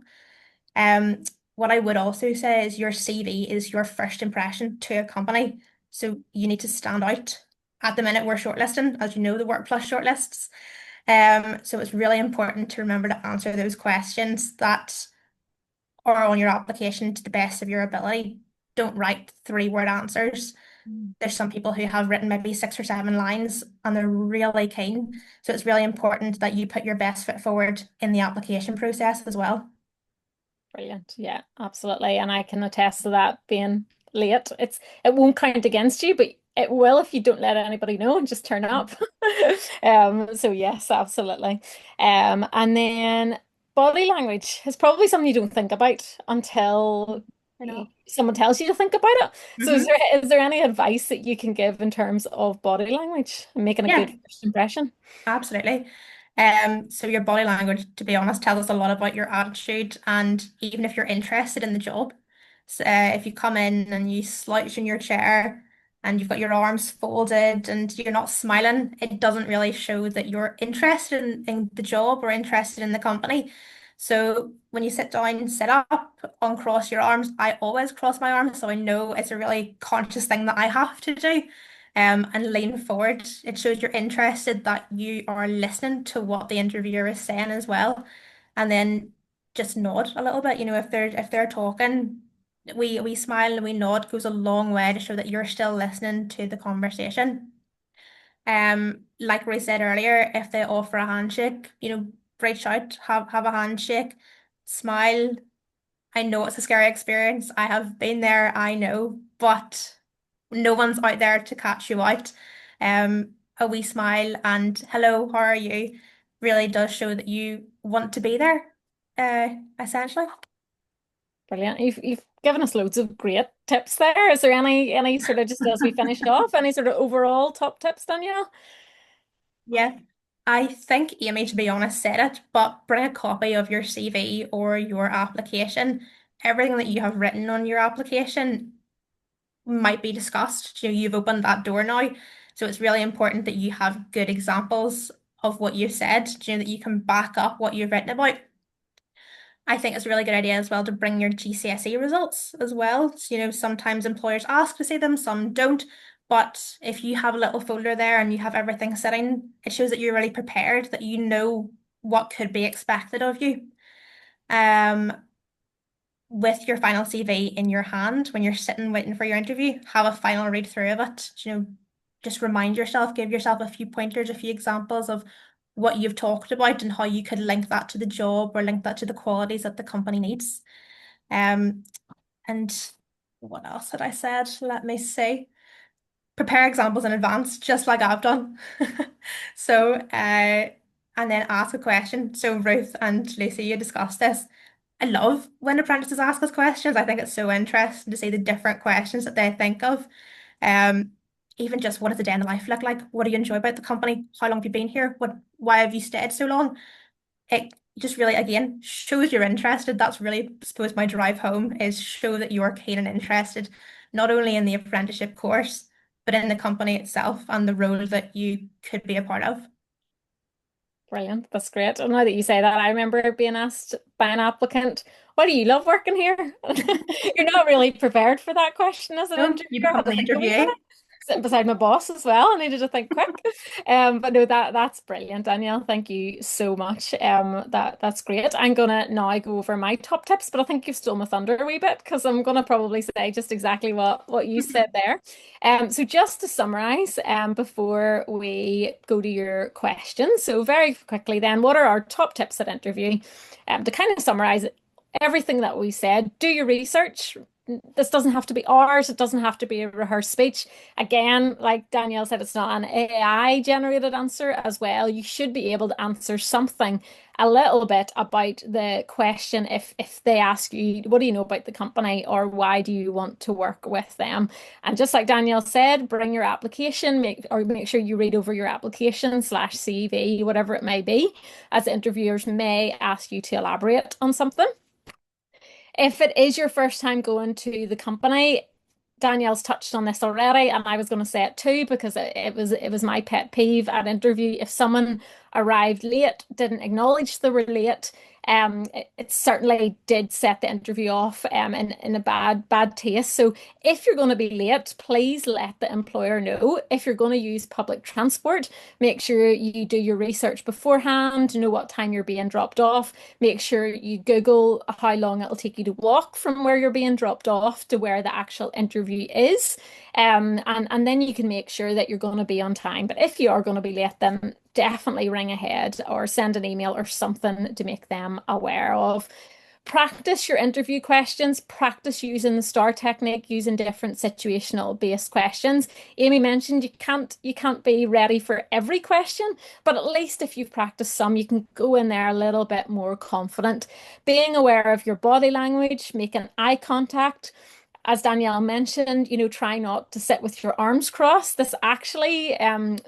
Um, what I would also say is your CV is your first impression to a company. So you need to stand out. At the minute, we're shortlisting, as you know, the Workplus shortlists. So it's really important to remember to answer those questions that are on your application to the best of your ability. Don't write 3-word answers. There's some people who have written maybe 6 or 7 lines and they're really keen. So it's really important that you put your best foot forward in the application process as well. Brilliant. Yeah, absolutely. And I can attest to that being late. It won't count against you, but it will if you don't let anybody know and just turn up. So yes, absolutely. And then body language is probably something you don't think about until I know. someone tells you to think about it. So Hmm. is there any advice that you can give in terms of body language and making a Yeah, good first impression? absolutely. So your body language, to be honest, tells us a lot about your attitude and even if you're interested in the job. So, if you come in and you slouch in your chair and you've got your arms folded and you're not smiling, it doesn't really show that you're interested in the job or interested in the company. So when you sit down, sit up, uncross your arms. I always cross my arms, so I know it's a really conscious thing that I have to do. And lean forward. It shows you're interested, that you are listening to what the interviewer is saying as well. And then just nod a little bit. If they're talking, we smile and we nod goes a long way to show that you're still listening to the conversation. Like we said earlier, if they offer a handshake, reach out, have a handshake, smile. I know it's a scary experience. I have been there, I know, but no one's out there to catch you out. A wee smile and hello, how are you really does show that you want to be there, essentially. Brilliant. You've given us loads of great tips there. Is there any sort of, just as we finish off, any sort of overall top tips, Danielle? Yeah. I think Amy, to be honest, said it, but bring a copy of your CV or your application. Everything that you have written on your application might be discussed. You've opened that door now. So it's really important that you have good examples of what you've said, that you can back up what you've written about. I think it's a really good idea as well to bring your GCSE results as well. So, sometimes employers ask to see them, some don't. But if you have a little folder there and you have everything sitting, it shows that you're really prepared, that you know what could be expected of you. Um, with your final CV in your hand when you're sitting waiting for your interview, have a final read through of it. Just remind yourself, give yourself a few pointers, a few examples of what you've talked about and how you could link that to the job or link that to the qualities that the company needs. Um, and what else had I said? Let me see. Prepare examples in advance, just like I've done. So, and then ask a question. So Ruth and Lucy, you discussed this. I love when apprentices ask us questions. I think it's so interesting to see the different questions that they think of. Um, Even just what does a day in the life look like? What do you enjoy about the company? How long have you been here? Why have you stayed so long? It just really, again, shows you're interested. That's really, I suppose, my drive home is show that you're keen and interested, not only in the apprenticeship course, but in the company itself and the role that you could be a part of. Brilliant. That's great. And now that you say that, I remember being asked by an applicant, why do you love working here? You're not really prepared for that question as an No, you interviewer. I become had to the think a wee bit. interviewee. sitting beside my boss as well. I needed to think quick. But no, that's brilliant, Danielle. Thank you so much. That's great. I'm gonna now go over my top tips, but I think you've stolen my thunder a wee bit because I'm gonna probably say just exactly what you said there. So just to summarize, before we go to your questions, so very quickly then, what are our top tips at interview? To kind of summarize everything that we said, do your research. This doesn't have to be ours. It doesn't have to be a rehearsed speech. Again, like Danielle said, it's not an AI generated answer as well. You should be able to answer something a little bit about the question if they ask you, what do you know about the company, or why do you want to work with them? And just like Danielle said, bring your application, make sure you read over your application / CV, whatever it may be, as interviewers may ask you to elaborate on something. If it is your first time going to the company, Danielle's touched on this already, and I was going to say it too because it was my pet peeve at interview. If someone arrived late, didn't acknowledge they were late, it certainly did set the interview off in a bad taste. So if you're going to be late, please let the employer know. If you're going to use public transport, make sure you do your research beforehand, know what time you're being dropped off. Make sure you Google how long it'll take you to walk from where you're being dropped off to where the actual interview is. And then you can make sure that you're going to be on time. But if you are going to be late, then definitely ring ahead or send an email or something to make them aware of. Practice your interview questions, practice using the STAR technique, using different situational based questions. Amy mentioned you can't be ready for every question, but at least if you've practiced some, you can go in there a little bit more confident. Being aware of your body language, making eye contact. As Danielle mentioned, try not to sit with your arms crossed. This actually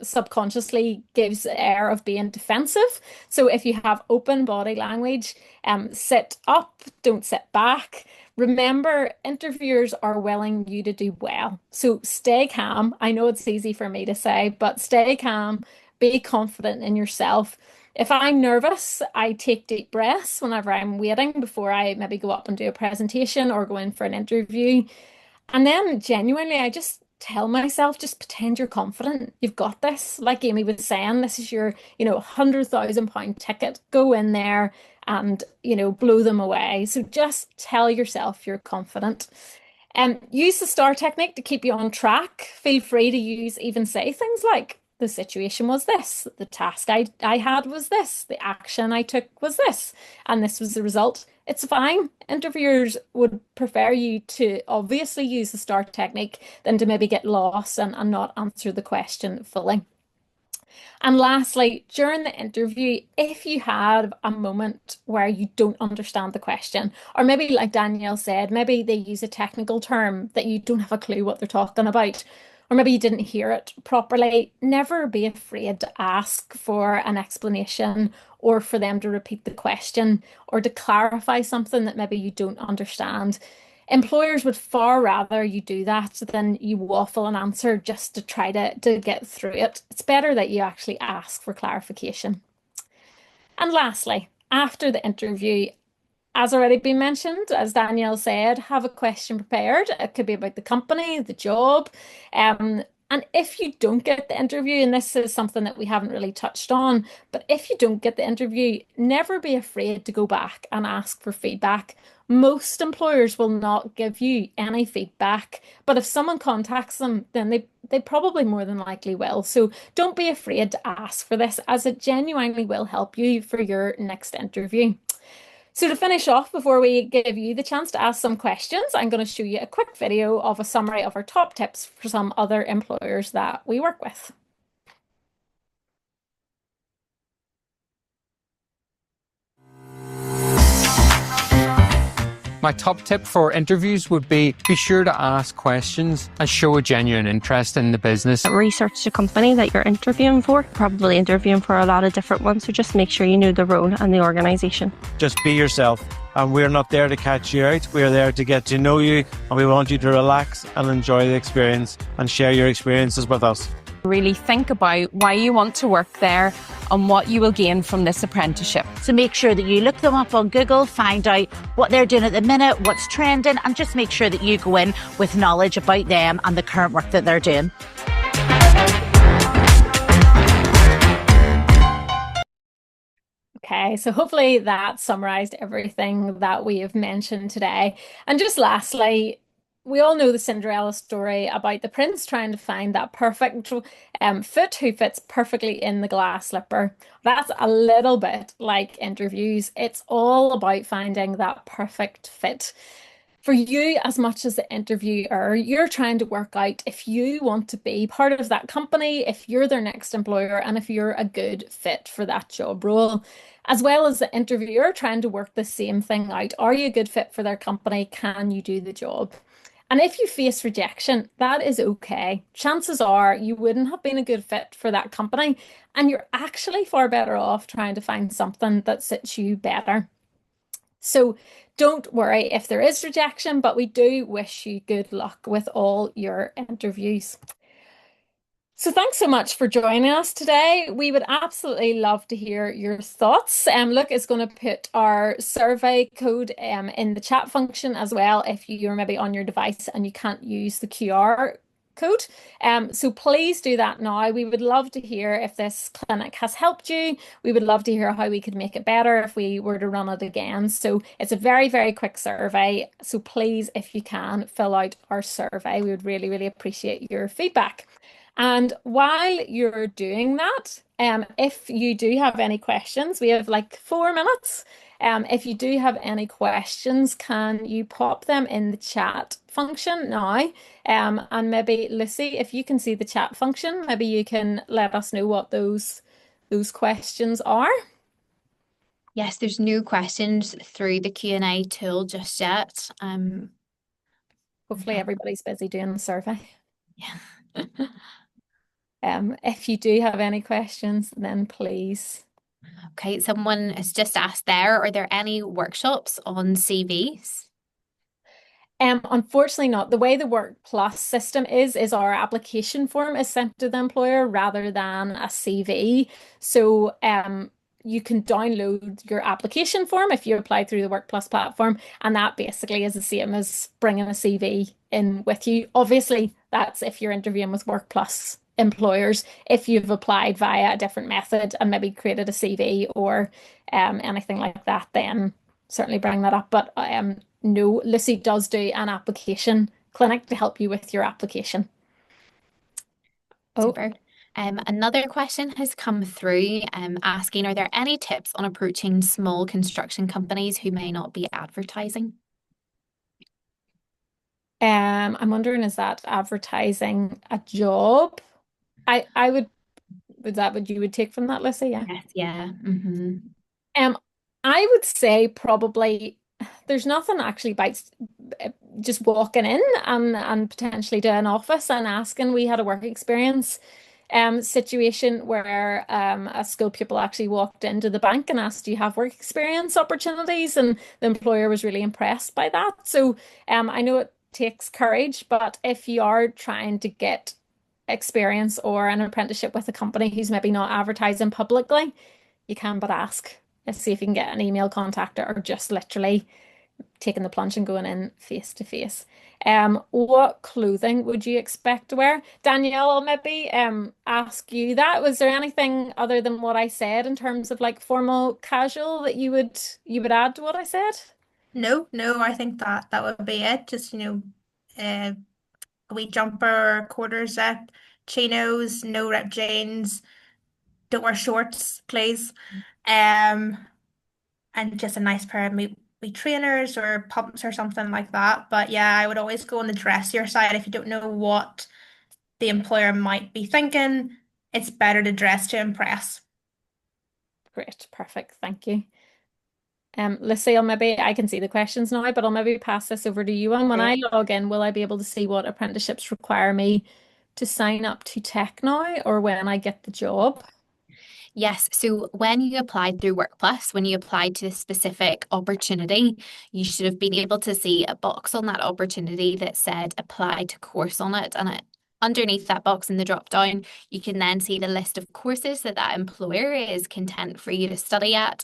subconsciously gives the air of being defensive. So if you have open body language, sit up, don't sit back. Remember, interviewers are willing you to do well. So stay calm. I know it's easy for me to say, but stay calm, be confident in yourself. If I'm nervous, I take deep breaths whenever I'm waiting before I maybe go up and do a presentation or go in for an interview. And then genuinely, I just tell myself, just pretend you're confident. You've got this. Like Amy was saying, this is your, £100,000 ticket. Go in there and, blow them away. So just tell yourself you're confident. Use the STAR technique to keep you on track. Feel free to say things like, the situation was this, the task I had was this, the action I took was this, and this was the result. It's fine. Interviewers would prefer you to obviously use the STAR technique than to maybe get lost and not answer the question fully. And lastly, during the interview, if you have a moment where you don't understand the question, or maybe like Danielle said, maybe they use a technical term that you don't have a clue what they're talking about, or maybe you didn't hear it properly, never be afraid to ask for an explanation or for them to repeat the question or to clarify something that maybe you don't understand. Employers would far rather you do that than you waffle an answer just to try to get through it. It's better that you actually ask for clarification. And lastly, after the interview, as already been mentioned, as Danielle said, have a question prepared. It could be about the company, the job. And if you don't get the interview, and this is something that we haven't really touched on, but if you don't get the interview, never be afraid to go back and ask for feedback. Most employers will not give you any feedback, but if someone contacts them, then they probably more than likely will. So don't be afraid to ask for this, as it genuinely will help you for your next interview. So to finish off, before we give you the chance to ask some questions, I'm going to show you a quick video of a summary of our top tips for some other employers that we work with. My top tip for interviews would be sure to ask questions and show a genuine interest in the business. Research the company that you're interviewing for, probably interviewing for a lot of different ones, so just make sure you know the role and the organisation. Just be yourself, and we're not there to catch you out, we're there to get to know you, and we want you to relax and enjoy the experience and share your experiences with us. Really think about why you want to work there and what you will gain from this apprenticeship. So make sure that you look them up on Google, find out what they're doing at the minute, what's trending, and just make sure that you go in with knowledge about them and the current work that they're doing. Okay, so hopefully that summarized everything that we have mentioned today. And just lastly, we all know the Cinderella story about the prince trying to find that perfect fit who fits perfectly in the glass slipper. That's a little bit like interviews. It's all about finding that perfect fit. For you, as much as the interviewer, you're trying to work out if you want to be part of that company, if you're their next employer, and if you're a good fit for that job role, as well as the interviewer trying to work the same thing out. Are you a good fit for their company? Can you do the job? And if you face rejection, that is okay. Chances are you wouldn't have been a good fit for that company, and you're actually far better off trying to find something that suits you better. So don't worry if there is rejection, but we do wish you good luck with all your interviews. So thanks so much for joining us today. We would absolutely love to hear your thoughts. Luke is going to put our survey code in the chat function as well if you're maybe on your device and you can't use the QR code. So please do that now. We would love to hear if this clinic has helped you. We would love to hear how we could make it better if we were to run it again. So it's a very, very quick survey. So please, if you can, fill out our survey. We would really, really appreciate your feedback. And while you're doing that, if you do have any questions, we have like 4 minutes. If you do have any questions, can you pop them in the chat function now? And maybe Lucy, if you can see the chat function, maybe you can let us know what those questions are. Yes, there's no questions through the Q&A tool just yet. Hopefully everybody's busy doing the survey. Yeah. If you do have any questions, then please. Okay, someone has just asked there, are there any workshops on CVs? Unfortunately not. The way the Workplus system is our application form is sent to the employer rather than a CV. So you can download your application form if you apply through the Workplus platform, and that basically is the same as bringing a CV in with you. Obviously, that's if you're interviewing with Workplus employers. If you've applied via a different method and maybe created a CV or anything like that, then certainly bring that up. But no, Lucy does do an application clinic to help you with your application. Super. Another question has come through asking, are there any tips on approaching small construction companies who may not be advertising? I'm wondering, is that advertising a job? Would that what you would take from that, Lucy? Yeah. Yes, yeah. Mm-hmm. I would say probably there's nothing actually bites just walking in and potentially to an office and asking. We had a work experience situation where a school pupil actually walked into the bank and asked, do you have work experience opportunities? And the employer was really impressed by that. So I know it takes courage, but if you are trying to get experience or an apprenticeship with a company who's maybe not advertising publicly, you can but ask. Let's see if you can get an email contact or just literally taking the plunge and going in face to face. What clothing would you expect to wear? Danielle, I'll maybe ask you that. Was there anything other than what I said in terms of like formal casual that you would add to what I said? No, I think that would be it. Just, a wee jumper, quarter zip, chinos, no rip jeans, don't wear shorts, please. Um, and just a nice pair of wee trainers or pumps or something like that. But yeah, I would always go on the dressier side if you don't know what the employer might be thinking. It's better to dress to impress. Great, perfect, thank you. Lucille, maybe I can see the questions now, but I'll maybe pass this over to you. And when I log in, will I be able to see what apprenticeships require me to sign up to Tech now or when I get the job? Yes, so when you applied through Workplus, when you applied to a specific opportunity, you should have been able to see a box on that opportunity that said apply to course on it. And underneath that box in the drop down, you can then see the list of courses that employer is content for you to study at,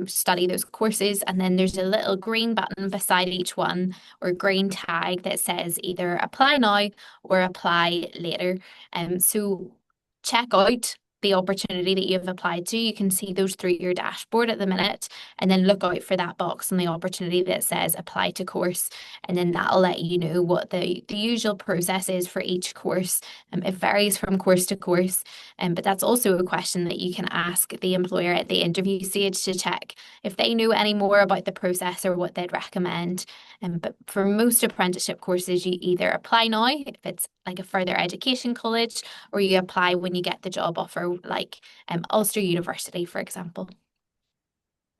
study those courses. And then there's a little green button beside each one or green tag that says either apply now or apply later. So check out the opportunity that you've applied to. You can see those through your dashboard at the minute, and then look out for that box on the opportunity that says apply to course, and then that'll let you know what the usual process is for each course. It varies from course to course, but that's also a question that you can ask the employer at the interview stage to check if they know any more about the process or what they'd recommend. But for most apprenticeship courses, you either apply now, if it's like a further education college, or you apply when you get the job offer, like Ulster University, for example.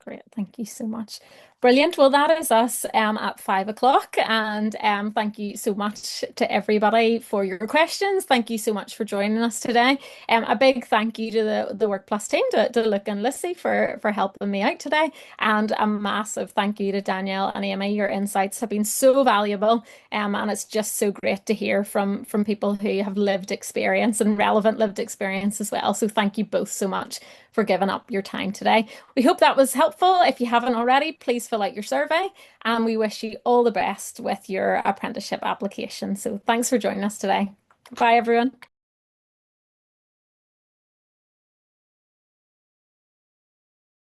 Great, thank you so much. Brilliant. Well, that is us at 5 o'clock, and thank you so much to everybody for your questions. Thank you so much for joining us today. A big thank you to the Workplus team, to Luke and Lucy for helping me out today, and a massive thank you to Danielle and Amy. Your insights have been so valuable, and it's just so great to hear from people who have lived experience and relevant lived experience as well. So thank you both so much for giving up your time today. We hope that was helpful. If you haven't already, please fill out your survey, and we wish you all the best with your apprenticeship application. So thanks for joining us today. Bye, everyone.